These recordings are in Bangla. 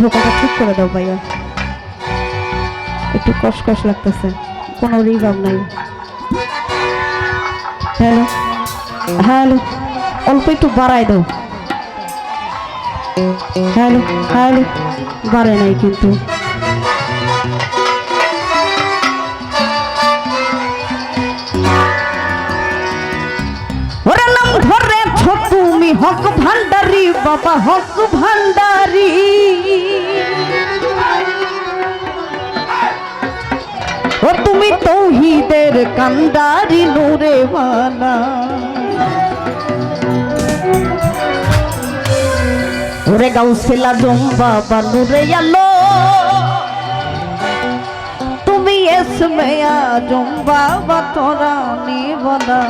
ভোকালটা ঠিক করে দাও ভাইয়া, একটু কষ্ট লাগতেছে, কোনো রিভাব নাই। হ্যালো হ্যালো, অল্প একটু বাড়াই দাও। হ্যালো হ্যালো, বাড়ে নাই কিন্তু। ওরে নাম ধরেছ তুমি হক ভান্ডারি বাবা, হক ভান্ডারি। ও তুমি তৌহিদের কান্ডারি নূরে ওয়ালা। ওরে গাউসিল আজম বাবা নূরে আলো, তুমি ইসমে আজম বাবা তোরা নিবলা।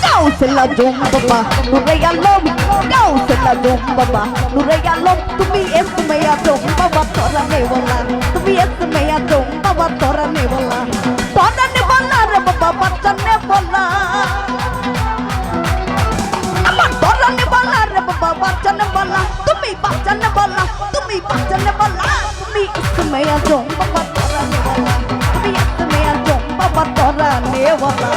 গাউসিল আজম বাবা নূরে আলম, গাউসিল আজম বাবা নূরে আলম, তুমি ইসমে আজম বাবা তোরা নেওয়ালা, তুমি ইসমে আজম বাবা তোরা নেওয়ালা। তোরা নেওয়ালা রে বাবা, বাচ্চা নেওয়ালা, আমার তোরা নেওয়ালা রে বাবা, বাচ্চা নেওয়ালা, তুমি বাচ্চা নেওয়ালা, তুমি বাচ্চা নেওয়ালা, তুমি ইসমে আজম বাবা তোরা নেওয়ালা, তুমি ইসমে আজম বাবা তোরা নেওয়ালা।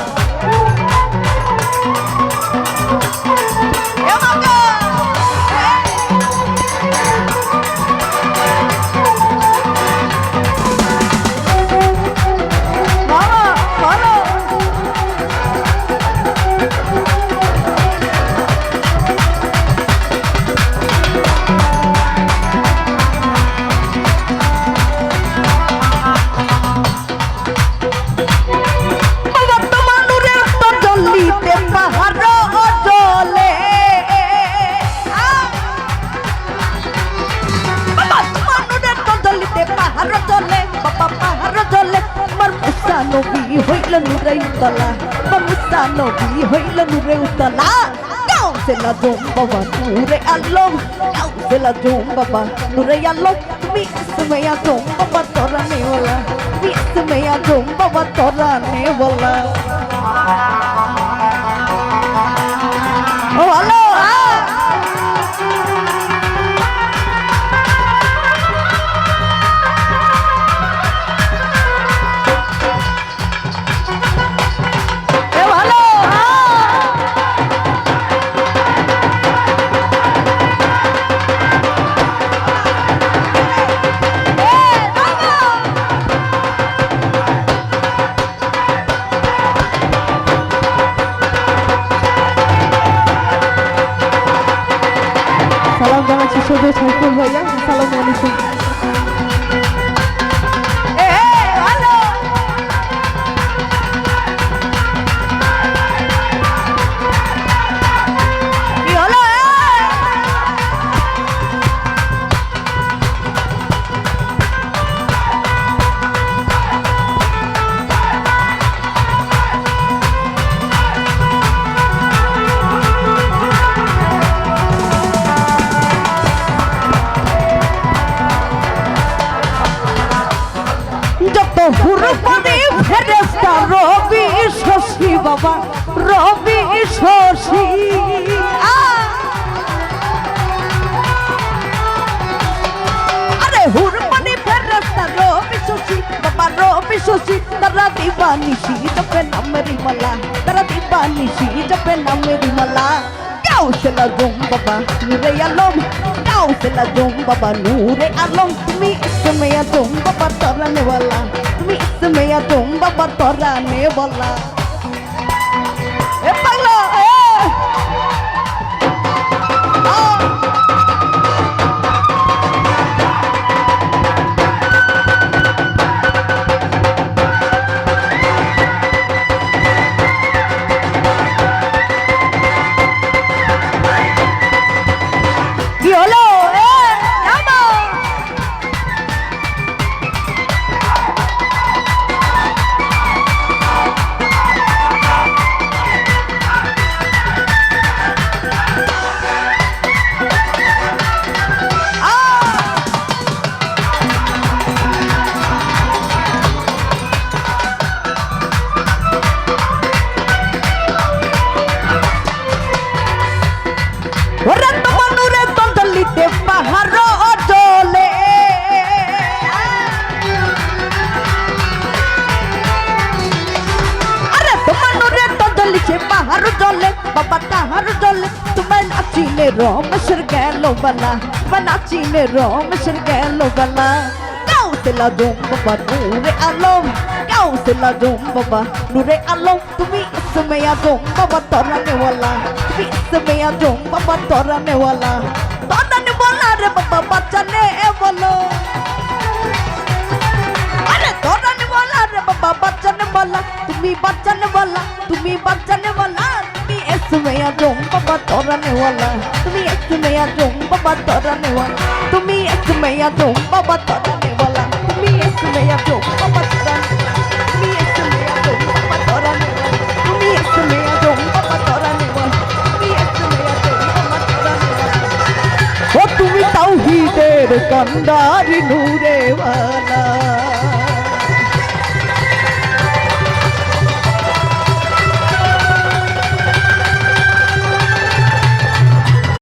নবী হইল নূরে উতলা, মুসা নবী হইল নূরে উতলা। গাউসিল আজম বাবা নূরে আলম, গাউসিল আজম বাবা নূরে আলম, তুমি ইসমে আজম বাবা তোরা নেওয়ালা, তুমি ইসমে আজম বাবা তোরা নেওয়ালা। ও হ্যালো, সালাম জানাচ্ছি সদস্য সাইফুল ভাইয়া, আসসালামু আলাইকুম। হুরপদে ফেরেশতা রবি শশী বাবা, রবি শশী। আরে হুরপদে ফেরেশতা রবি শশী বাবা, রবি শশী। তারা দিবানিশি জপে নামেরি মালা, তারা দিবানিশি জপে নামেরি মালা। গাউসিল আজম বাবা নূরে আলম, গাউসিল আজম বাবা নূরে আলম, তুমি ইসমে আজম বাবা তোরা নেওয়ালা, তুমি ইসমে আজম বাবা তোরা নেওয়ালা। এ পাগলা কি হলো? চিনে রমেশের গেল বালা বানা চিনে রমেশের গেল বালা কাউসেলা জম বাবা নূরে আলম কাউসেলা জম বাবা নূরে আলম তুমি इसमें आजम बाबा तोराने वाला তুমি इसमें आजम बाबा तोराने वाला रे बाबा बचाने बोलो अरे तोराने वाला रे बाबा बचाने वाला तुम्ही बचाने वाला तुम्ही बचाने वाला तुम्ही इसमें आजम बाबा तोराने वाला तुम्ही इसमें आजम बाबा तोराने वाला तुम्ही इसमें आजम बाबा तोराने वाला तुम्ही इसमें आजम बाबा तोराने तुम्ही इसमें आजम बाबा तोराने वाला तुम्ही इसमें आजम बाबा तोराने वाला तुम्ही इसमें आजम बाबा तोराने वाला ও তুমি তাওহীদের কান্ডারি নূরে